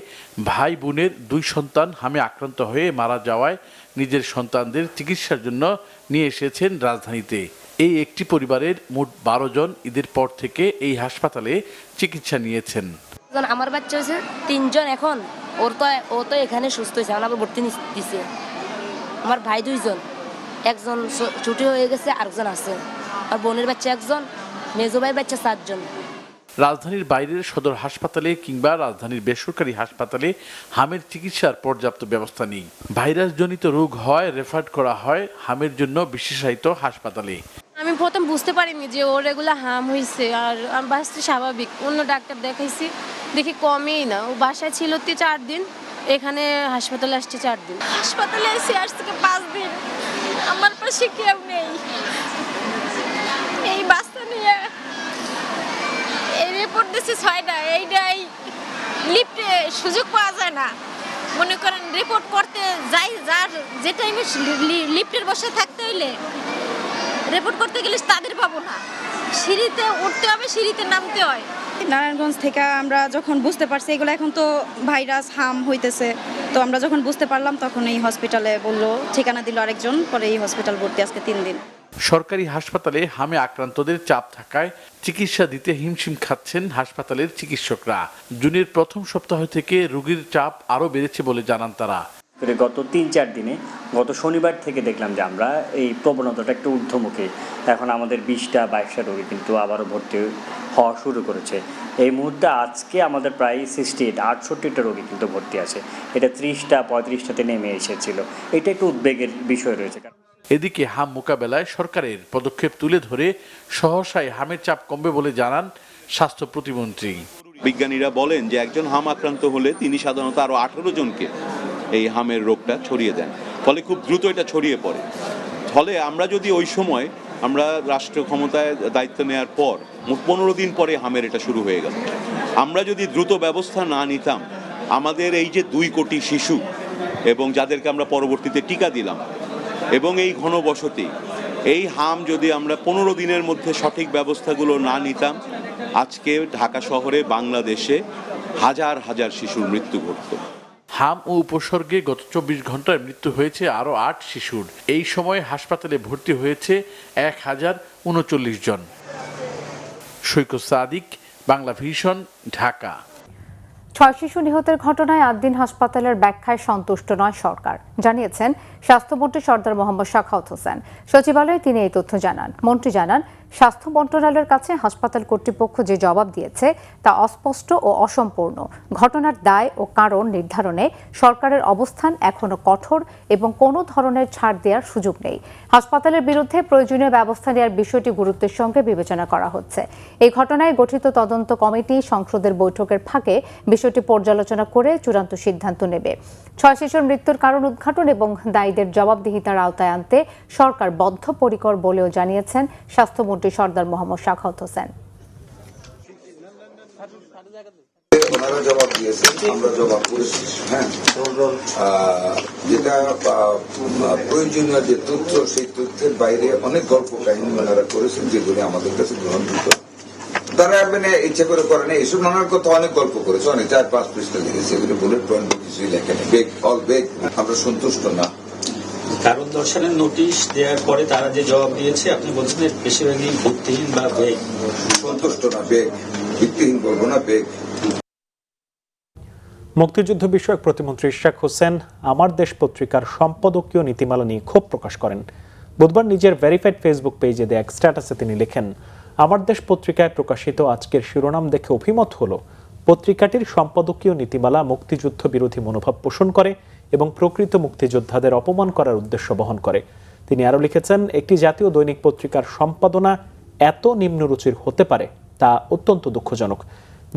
ভাই বোনের 2 সন্তান হামে আক্রান্ত হয়ে মারা যাওয়ায় নিজের সন্তানদের চিকিৎসার জন্য নিয়ে এসেছেন রাজধানীতে। এই একটি পরিবারের মোট 12 জন ঈদের পর থেকে এই হাসপাতালে চিকিৎসা নিয়েছেন। আমার বাচ্চা হয়েছে 3 জন, এখন ও তো এখানে সুস্থ হয়েছে, আমাকে ভর্তি দিছে। আমার ভাই 2 জন, একজন ছুটি হয়ে গেছে, আরেকজন আছে। আর বোনের বাচ্চা 1 জন, মেজো ভাইয়ের বাচ্চা 4 জন। রাজধানীর বাইরের সদর হাসপাতালে কিংবা রাজধানীর বেসরকারি হাসপাতালে হামের চিকিৎসার পর্যাপ্ত ব্যবস্থা নেই। ভাইরাসজনিত রোগ হয় রেফার করা হয় হামের জন্য বিশেষায়িত হাসপাতালে। আমি প্রথম বুঝতে পারিনি যে ওর এগুলো হাম হয়েছে, আর আমার বাচ্চা স্বাভাবিক। অন্য ডাক্তার দেখাইছি, দেখি কমেই না। ও বাসায় ছিল 4 দিন, এখানে হাসপাতালে আসছে 4 দিন। হাসপাতালে এসে আজ থেকে 5 দিন আমার পাশে কেউ নেই। এই বাচ্চা নিয়ে এই রিপোর্ট দিচ্ছে 6টা, এইটাই লিফটে সুযোগ পাওয়া যায় না। মনে করেন রিপোর্ট করতে যাই, যার যে টাইমে লিফটের বসে থাকতে হইলে রিপোর্ট করতে গেলে তাদের পাবো না, সিঁড়িতে উঠতে হবে, সিঁড়িতে নামতে হয়। নারায়ণগঞ্জ থেকে আমরা যখন বুঝতে পারছি এগুলো এখন তো ভাইরাস হাম হইতেছে, তো আমরা যখন বুঝতে পারলাম তখন এই হসপিটালে বললো, ঠিকানা দিল আরেকজন, পরে এই হসপিটাল ভর্তি আজকে 3 দিন। সরকারি হাসপাতালে হামে আক্রান্তদের চাপ থাকায় চিকিৎসা দিতে হিমশিম খাচ্ছেন হাসপাতালের চিকিৎসকরা। জুনের প্রথম সপ্তাহ থেকে রোগীর চাপ আরও বেড়েছে বলে জানান তারা। গত 3-4 দিনে, গত শনিবার থেকে দেখলাম যে আমরা এই প্রবণতাটা একটু ঊর্ধ্বমুখী। এখন আমাদের 20টা 22টা রোগী কিন্তু আবারও ভর্তি হওয়া শুরু করেছে। এই মুহূর্তে আজকে আমাদের প্রায় 68টা রোগী কিন্তু ভর্তি আছে। এটা 30টা 35টাতে নেমে এসেছিল। এটা একটু উদ্বেগের বিষয় রয়েছে। এদিকে হাম মোকাবেলায় সরকারের পদক্ষেপ তুলে ধরে সহসায় হামের চাপ কমবে বলে জানান স্বাস্থ্য প্রতিমন্ত্রী। বিজ্ঞানীরা বলেন যে একজন হাম আক্রান্ত হলে তিনি সাধারণত আরও 18 জনকে এই হামের রোগটা ছড়িয়ে দেন, ফলে খুব দ্রুত এটা ছড়িয়ে পড়ে। ফলে আমরা যদি ওই সময় আমরা রাষ্ট্র ক্ষমতায় দায়িত্ব নেওয়ার পর 15 দিন পরে হামের এটা শুরু হয়ে গেল, আমরা যদি দ্রুত ব্যবস্থা না নিতাম, আমাদের এই যে 2 কোটি শিশু এবং যাদেরকে আমরা পরবর্তীতে টিকা দিলাম এবং এই ঘনবসতি, এই হাম যদি আমরা 15 দিনের মধ্যে সঠিক ব্যবস্থাগুলো না নিতাম, আজকে ঢাকা শহরে বাংলাদেশে হাজার হাজার শিশুর মৃত্যু ঘটত। হাম ও উপসর্গে গত 24 ঘন্টায় মৃত্যু হয়েছে আরও 8 শিশুর। এই সময় হাসপাতালে ভর্তি হয়েছে 1039 জন। সৈকত সাদিক, বাংলা ভিশন, ঢাকা। 6 শিশু নিহতের ঘটনায় 8 দিন হাসপাতালের ব্যাখ্যায় সন্তুষ্ট নয় সরকার, জানিয়েছেন স্বাস্থ্যমন্ত্রী সরদার মোহাম্মদ সাখাওয়াত হোসেন। সচিবালয়ে তিনি এই তথ্য জানান। মন্ত্রী জানান, স্বাস্থ্য মন্ত্রণালয়ের কাছে হাসপাতাল কর্তৃপক্ষ যে জবাব দিয়েছে তা অস্পষ্ট ও অসম্পূর্ণ। ঘটনার দায় ও কারণ নির্ধারণে সরকারের অবস্থান এখনো কঠোর এবং কোনো ধরনের ছাড় দেওয়ার সুযোগ নেই। হাসপাতালের বিরুদ্ধে প্রয়োজনীয় ব্যবস্থা নেওয়ার বিষয়টি গুরুত্বের সঙ্গে বিবেচনা করা হচ্ছে। এই ঘটনায় গঠিত তদন্ত কমিটি সংসদের বৈঠকের ফাঁকে বিষয়টি পর্যালোচনা করে চূড়ান্ত সিদ্ধান্ত নেবে। 6 শিশুর মৃত্যুর কারণ উদ্ঘাটন এবং দায়ীদের জবাবদিহিতার আওতায় আনতে সরকার বদ্ধপরিকর বলেও জানিয়েছেন স্বাস্থ্যমন্ত্রী সরদার মোহাম্মদ সাখাওয়াত হোসেন। ওনারা জবাব দিয়েছেন, আমরা জবাব করেছি। হ্যাঁ, যেটা প্রয়োজনীয় যে তথ্য, সেই তথ্যের বাইরে অনেক গল্প কাহিনী ওনারা করেছেন, যেগুলি আমাদের কাছে গ্রহণযোগ্য তারা মানে ইচ্ছা করে করে না। এসব নানার কথা অনেক গল্প করেছে, অনেক 4-5 পৃষ্ঠা লিখেছে, এগুলো বুলেট পয়েন্ট কিছুই লেখেনি। বেগ অল বেগ, আমরা সন্তুষ্ট না। কারণ দর্শনের নোটিশ দেওয়ার পরে তারা যে জবাব দিয়েছে আপনি বলছেন বেশিরভাগই ভিত্তিহীন বা বেগ। সন্তুষ্ট না, বেগ, ভিত্তিহীন বলবো না, বেগ। মুক্তিযুদ্ধ বিষয়ক প্রতিমন্ত্রী ইশরাক হোসেন আমার দেশ পত্রিকার সম্পাদকীয় নীতিমালা নিয়ে ক্ষোভ প্রকাশ করেন। বুধবার নিজের ভেরিফাইড ফেসবুক পেজে দেয়া এক স্ট্যাটাসে তিনি লেখেন, আমার দেশ পত্রিকায় প্রকাশিত আজকের শিরোনাম দেখে অভিমত হলো পত্রিকাটির সম্পাদকীয় নীতিমালা মুক্তিযুদ্ধ বিরোধী মনোভাব পোষণ করে এবং প্রকৃত মুক্তিযোদ্ধাদের অপমান করার উদ্দেশ্য বহন করে। তিনি আরও লিখেছেন, একটি জাতীয় দৈনিক পত্রিকার সম্পাদনা এত নিম্নরুচির হতে পারে তা অত্যন্ত দুঃখজনক।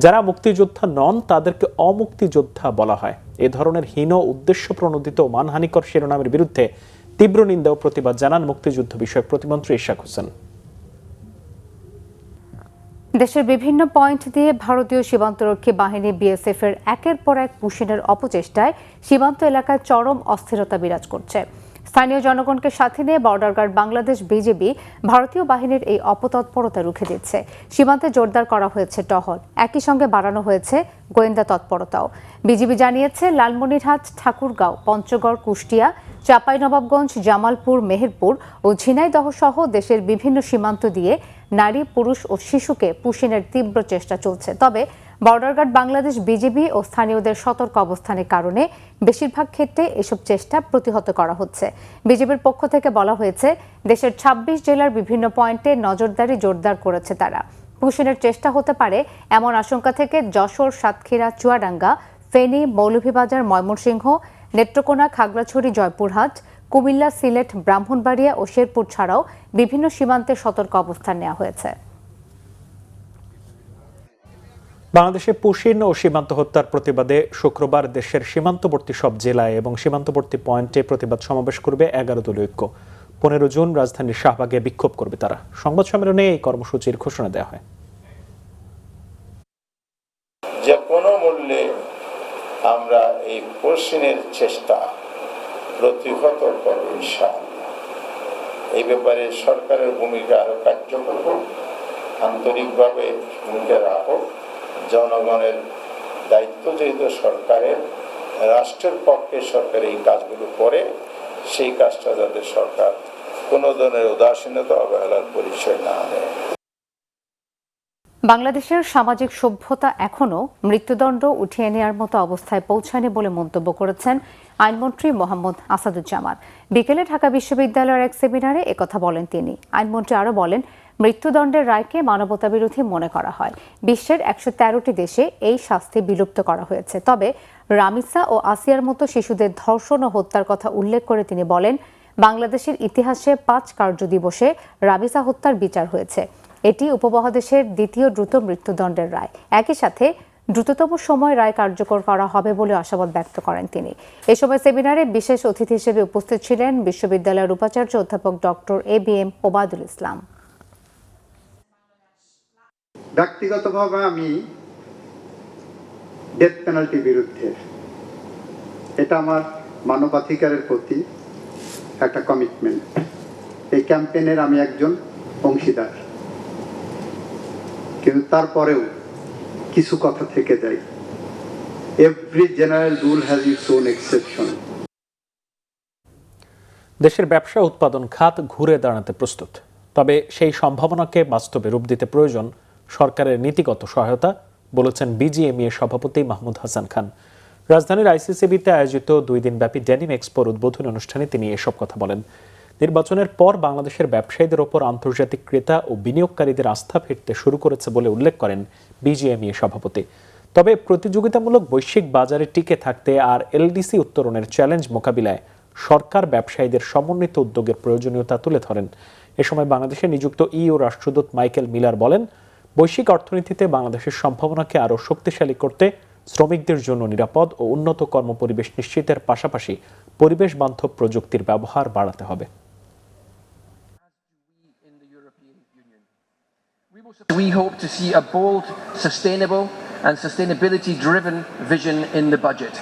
যারা মুক্তিযোদ্ধা নন তাদেরকে অমুক্তিযোদ্ধা বলা হয়। এ ধরনের হীন উদ্দেশ্য প্রণোদিত ও মানহানিকর শিরোনামের বিরুদ্ধে তীব্র নিন্দা ও প্রতিবাদ জানান মুক্তিযুদ্ধ বিষয়ক প্রতিমন্ত্রী ইশরাক হোসেন। দেশের বিভিন্ন পয়েন্ট দিয়ে ভারতীয় সীমান্তরক্ষী বাহিনী বিএসএফ এর একের পর এক পুশিনের অপচেষ্টায় সীমান্ত এলাকায় চরম অস্থিরতা বিরাজ করছে। স্থানীয় জনগণকে সাথে নিয়ে বর্ডার গার্ড বাংলাদেশ বিজিবি ভারতীয় বাহিনীর এই অপতৎপরতা রুখে দিচ্ছে। সীমান্তে জোরদার করা হয়েছে টহল, একই সঙ্গে বাড়ানো হয়েছে গোয়েন্দা তৎপরতাও। বিজিবি জানিয়েছে, লালমনিরহাট, ঠাকুরগাঁও, পঞ্চগড়, কুষ্টিয়া, চাঁপাইনবাবগঞ্জ, জামালপুর, মেহেরপুর ও ঝিনাইদহ সহ দেশের বিভিন্ন সীমান্ত দিয়ে নারী, পুরুষ ও শিশুকে পুশিনের তীব্র চেষ্টা চলছে। তবে বর্ডার গার্ড বাংলাদেশ বিজিবি ও স্থানীয়দের সতর্ক অবস্থানের কারণে বেশিরভাগ ক্ষেত্রে এসব চেষ্টা প্রতিহত করা হচ্ছে। বিজিবির পক্ষ থেকে বলা হয়েছে, দেশের ২৬ জেলার বিভিন্ন পয়েন্টে নজরদারি জোরদার করেছে তারা। পুশিনের চেষ্টা হতে পারে এমন আশঙ্কা থেকে যশোর, সাতক্ষীরা, চুয়াডাঙ্গা, ফেনী, মৌলভীবাজার, ময়মনসিংহ, নেত্রকোনা, খাগড়াছড়ি, জয়পুরহাট, কুমিল্লা, সিলেট, ব্রাহ্মণবাড়িয়া ও শেরপুর ছাড়াও বিভিন্ন সীমান্তে সতর্ক অবস্থান নেওয়া হয়েছে। বাংলাদেশে পুশিন ও সীমান্ত হত্যার প্রতিবাদে শুক্রবার দেশের সীমান্তবর্তী সব জেলায় এবং সীমান্তবর্তী পয়েন্টে প্রতিবাদ সমাবেশ করবে 11 দলীয় ঐক্য। 15 জুন রাজধানীর শাহবাগে বিক্ষোভ করবে তারা। সংবাদ সম্মেলনে এই কর্মসূচির ঘোষণা দেওয়া হয়। যে কোনো মূল্যে আমরা এই পুশিনের চেষ্টা প্রতিহত করব ইনশাআল্লাহ। এই ব্যাপারে সরকারের ভূমিকা আরো কার্যকর হোক, আন্তরিকভাবে ভূমিকা রাখো। জনগণের দায়িত্ব যেহেতু সরকারের, রাষ্ট্রের পক্ষে সরকার এই কাজগুলো করে, সেই কাজটা যাতে সরকার কোনো ধরনের উদাসীনতা অবহেলার পরিচয় না নেয়। বাংলাদেশের সামাজিক সভ্যতা এখনও মৃত্যুদণ্ড উঠিয়ে নেওয়ার মতো অবস্থায় পৌঁছায়নি বলে মন্তব্য করেছেন আইনমন্ত্রী মোহাম্মদ আসাদুজ্জামান। বিকেলে ঢাকা বিশ্ববিদ্যালয়ের এক সেমিনারে একথা বলেন তিনি। আইনমন্ত্রী আরও বলেন, মৃত্যুদণ্ডের রায়কে মানবতাবিরোধী মনে করা হয়। বিশ্বের 113টি দেশে এই শাস্তি বিলুপ্ত করা হয়েছে। তবে রামিসা ও আসিয়ার মতো শিশুদের ধর্ষণ ও হত্যার কথা উল্লেখ করে তিনি বলেন, বাংলাদেশের ইতিহাসে 5 কার্যদিবসে রামিসা হত্যার বিচার হয়েছে। এটি উপমহাদেশের দ্বিতীয় দ্রুত মৃত্যুদণ্ডের রায়। একই সাথে দ্রুততম সময় রায় কার্যকর করা হবে বলে আশাবাদ ব্যক্ত করেন তিনি। এ সময় সেমিনারে বিশেষ অতিথি হিসেবে উপস্থিত ছিলেন বিশ্ববিদ্যালয়ের উপাচার্য অধ্যাপক ডক্টর ABM ওবায়দুল ইসলাম। ব্যক্তিগতভাবে আমি ডেথ পেনাল্টির বিরুদ্ধে, এটা আমার মানবাধিকারের প্রতি একটা কমিটমেন্ট। এই ক্যাম্পেইনের আমি একজন অংশীদার, কিন্তু তারপরেও কিছু কথা থেকে যায়। Every general rule has its own exception. দেশের ব্যবসা উৎপাদন খাত ঘুরে দাঁড়াতে প্রস্তুত, তবে সেই সম্ভাবনাকে বাস্তবে রূপ দিতে প্রয়োজন সরকারের নীতিগত সহায়তা, বলেছেন বিজিএমইএ সভাপতি মাহমুদ হাসান খান। রাজধানীর আইসিসিবিতে আয়োজিত 2 দিনব্যাপী ডেনিম এক্সপোর উদ্বোধনী অনুষ্ঠানে তিনি এসব কথা বলেন। নির্বাচনের পর বাংলাদেশের ব্যবসায়ীদের ওপর আন্তর্জাতিক ক্রেতা ও বিনিয়োগকারীদের আস্থা ফিরতে শুরু করেছে বলে উল্লেখ করেন বিজিএমইএ সভাপতি। তবে প্রতিযোগিতামূলক বৈশ্বিক বাজারে টিকে থাকতে আর এলডিসি উত্তরণের চ্যালেঞ্জ মোকাবিলায় সরকার ব্যবসায়ীদের সমন্বিত উদ্যোগের প্রয়োজনীয়তা তুলে ধরেন। এ সময় বাংলাদেশে নিযুক্ত ইইউ রাষ্ট্রদূত মাইকেল মিলার বলেন, বৈশ্বিক অর্থনীতিতে বাংলাদেশের সম্ভাবনাকে আরও শক্তিশালী করতে শ্রমিকদের জন্য নিরাপদ ও উন্নত কর্মপরিবেশ নিশ্চিতের পাশাপাশি পরিবেশ বান্ধব প্রযুক্তির ব্যবহার বাড়াতে হবে। We hope to see a bold, sustainable and sustainability-driven vision in the budget,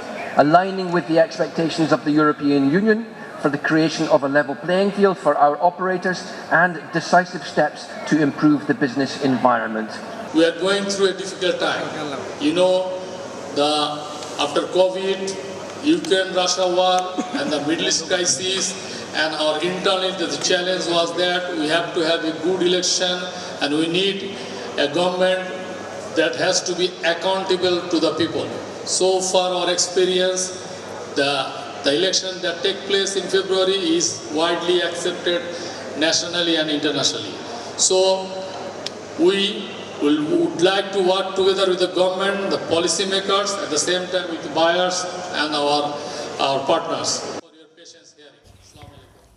aligning with the expectations of the European Union for the creation of a level playing field for our operators and decisive steps to improve the business environment. We are going through a difficult time. You know, after COVID, Ukraine-Russia war, and the Middle East crisis, and our internally the challenge was that we have to have a good election, and we need a government that has to be accountable to the people. So far, our experience, the election that take place in February is widely accepted nationally and internationally. So we would like to work together with the government, the policymakers, at the same time with the buyers and our partners.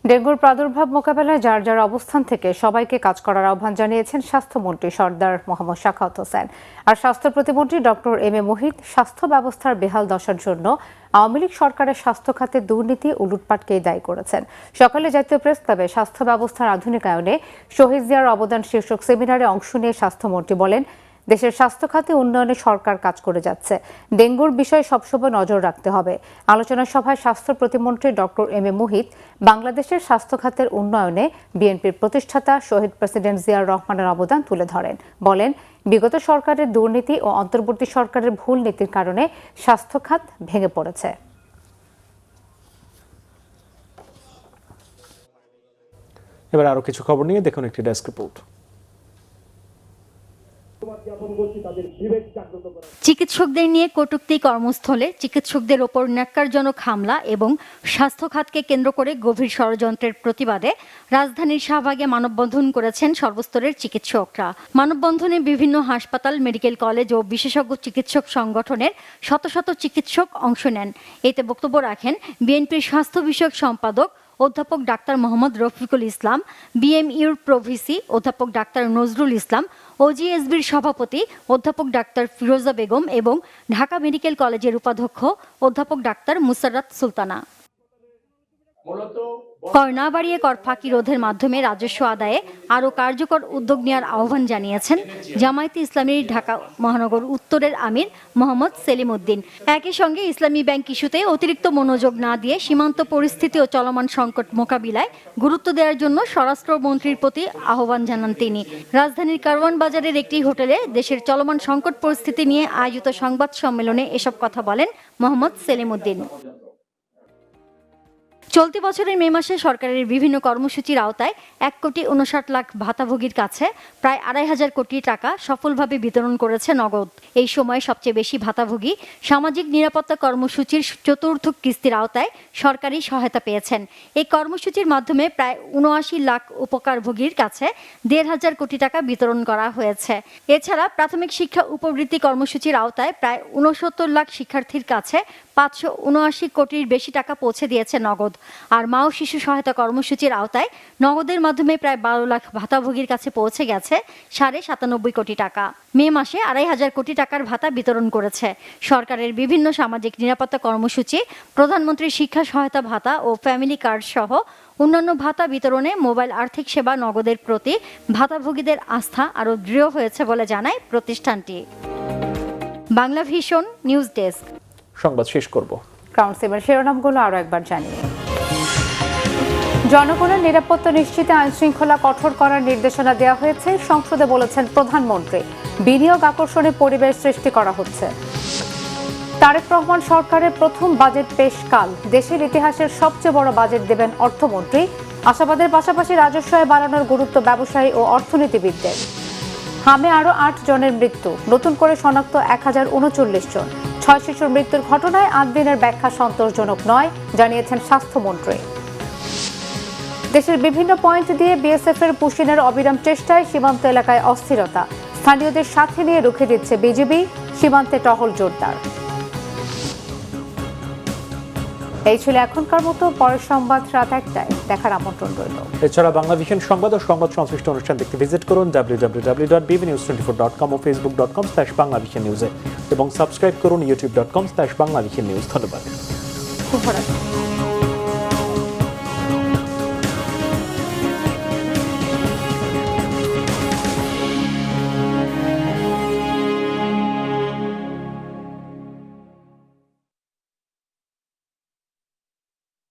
ডেঙ্গুর প্রাদুর্ভাব মোকাবেলায় যার যার অবস্থান থেকে সবাইকে কাজ করার আহ্বান জানিয়েছেন স্বাস্থ্যমন্ত্রী সরদার মোহাম্মদ সাখাওয়াত হোসেন। আর স্বাস্থ্য প্রতিমন্ত্রী ডক্টর এম এ মুহিত স্বাস্থ্য ব্যবস্থার বেহাল দশার জন্য আওয়ামী লীগ সরকারের স্বাস্থ্য খাতে দুর্নীতি ও লুটপাটকেই দায়ী করেছেন। সকালে জাতীয় প্রেস ক্লাবে স্বাস্থ্য ব্যবস্থার আধুনিকায়নে শহীদ জিয়ার অবদান শীর্ষক সেমিনারে অংশ নিয়ে স্বাস্থ্যমন্ত্রী বলেন, দেশের স্বাস্থ্য খাতে উন্নয়নে সরকার কাজ করে যাচ্ছে। ডেঙ্গুর বিষয়ে সবসময় নজর রাখতে হবে। আলোচনা সভায় স্বাস্থ্য প্রতিমন্ত্রী ডক্টর এম এ মুহিত বাংলাদেশের স্বাস্থ্য খাতের উন্নয়নে বিএনপির প্রতিষ্ঠাতা শহীদ প্রেসিডেন্ট জিয়াউর রহমানের অবদান তুলে ধরেন। বলেন, বিগত সরকারের দুর্নীতি ও অন্তর্বর্তী সরকারের ভুল নীতির কারণে স্বাস্থ্য খাত ভেঙে পড়েছে। এবার আরো কিছু খবর নিয়ে দেখুন একটি ডেস্ক রিপোর্ট। চিকিৎসকদের নিয়ে কটূক্তি কর্মস্থলে চিকিৎসকদের ওপর ন্যাক্কারজনক হামলা এবং স্বাস্থ্য খাতকে কেন্দ্র করে গভীর ষড়যন্ত্রের প্রতিবাদে রাজধানীর শাহবাগে মানববন্ধন করেছেন সর্বস্তরের চিকিৎসকরা। মানববন্ধনে বিভিন্ন হাসপাতাল, মেডিকেল কলেজ ও বিশেষজ্ঞ চিকিৎসক সংগঠনের শত শত চিকিৎসক অংশ নেন। এতে বক্তব্য রাখেন বিএনপির স্বাস্থ্য বিষয়ক সম্পাদক অধ্যাপক ডাক্তার মোহাম্মদ রফিকুল ইসলাম, বিএমইউর প্রভিসি অধ্যাপক ডাক্তার নজরুল ইসলাম, ওজিএসবির সভাপতি অধ্যাপক ডাক্তার ফিরোজা বেগম এবং ঢাকা মেডিকেল কলেজের উপাধ্যক্ষ অধ্যাপক ডাক্তার মুসাররাত সুলতানা। কর না বাড়িয়ে কর ফাঁকি রোধের মাধ্যমে রাজস্ব আদায়ে আরও কার্যকর উদ্যোগ নেওয়ার আহ্বান জানিয়েছেন জামায়াতে ইসলামীর ঢাকা মহানগর উত্তরের আমির মোহাম্মদ সেলিম উদ্দিন। একই সঙ্গে ইসলামী ব্যাংক ইস্যুতে অতিরিক্ত মনোযোগ না দিয়ে সীমান্ত পরিস্থিতি ও চলমান সংকট মোকাবিলায় গুরুত্ব দেওয়ার জন্য স্বরাষ্ট্রমন্ত্রীর প্রতি আহ্বান জানান তিনি। রাজধানীর কারওয়ান বাজারের একটি হোটেলে দেশের চলমান সংকট পরিস্থিতি নিয়ে আয়োজিত সংবাদ সম্মেলনে এসব কথা বলেন মোহাম্মদ সেলিম উদ্দিন। চলতি বছরের মে মাসে সরকারের বিভিন্ন কর্মসূচির আওতায় 1,59,00,000 ভাতাভোগীর কাছে প্রায় 2,500 কোটি টাকা সফলভাবে বিতরণ করেছে নগদ। এই সময়ে সবচেয়ে বেশি ভাতাভোগী সামাজিক নিরাপত্তা কর্মসূচির চতুর্থ কিস্তির আওতায় সরকারি সহায়তা পেয়েছেন। এই কর্মসূচির মাধ্যমে প্রায় 79 লাখ উপকারভোগীর কাছে 1,500 কোটি টাকা বিতরণ করা হয়েছে। এছাড়া প্রাথমিক শিক্ষা উপবৃত্তি কর্মসূচির আওতায় প্রায় 69 লাখ শিক্ষার্থীর কাছে 579 কোটির বেশি টাকা পৌঁছে দিয়েছে নগদ। আর মা ও শিশু সহায়তা কর্মসূচির আওতায় নগদের মাধ্যমে প্রায় 12 লাখ ভাতাভোগীর কাছে পৌঁছে গেছে 97.5 কোটি টাকা। মে মাসে 2,500 কোটি টাকার ভাতা বিতরণ করেছে। সরকারের বিভিন্ন সামাজিক নিরাপত্তা কর্মসূচি, প্রধানমন্ত্রী শিক্ষা সহায়তা ভাতা ও ফ্যামিলি কার্ড সহ অন্যান্য ভাতা বিতরণে মোবাইল আর্থিক সেবা নগদের প্রতি ভাতাভোগীদের আস্থা আরও দৃঢ় হয়েছে বলে জানায় প্রতিষ্ঠানটি। Bangla vision news desk. সংবাদ শেষ করব। কাউন্সিলের শিরোনামগুলো আরো একবার জানিয়ে জনগণের নিরাপত্তা নিশ্চিতে আইন শৃঙ্খলা কঠোর করার নির্দেশনা দেওয়া হয়েছে। সংসদে বলেছেন প্রধানমন্ত্রী, বিনিয়োগ আকর্ষণের পরিবেশ সৃষ্টি করা হচ্ছে। তারেক রহমান সরকারের প্রথম বাজেট পেশ কাল। দেশের ইতিহাসের সবচেয়ে বড় বাজেট দেবেন অর্থমন্ত্রী। আশাবাদের পাশাপাশি রাজস্ব আয় বাড়ানোর গুরুত্ব ব্যবসায়ী ও অর্থনীতিবিদদের। হামে আরও 8 জনের মৃত্যু, নতুন করে শনাক্ত 1039 জন। 6 শিশুর মৃত্যুর ঘটনায় 8 দিনের ব্যাখ্যা সন্তোষজনক নয়, জানিয়েছেন স্বাস্থ্যমন্ত্রী। দেশের বিভিন্ন পয়েন্ট দিয়ে বিএসএফ এর পুশিনের অবিরাম চেষ্টায় সীমান্ত এলাকায় অস্থিরতা। স্থানীয়দের সাথে নিয়ে রুখে দিচ্ছে বিজিবি। সীমান্তে টহল জোরদার। এই ছিল এখনকার মতো। পরের সংবাদ রাত 1টায় দেখার আমন্ত্রণ রইল। এছাড়া বাংলা ভিশন সংবাদ ও সংবাদ সংশ্লিষ্ট অনুষ্ঠান দেখতে ভিজিট করুন www.bbnews24.com ও facebook.com/banglavishnnews এবং সাবস্ক্রাইব করুন youtube.com/banglavishnnews। ধন্যবাদ। শুভরাত্রি।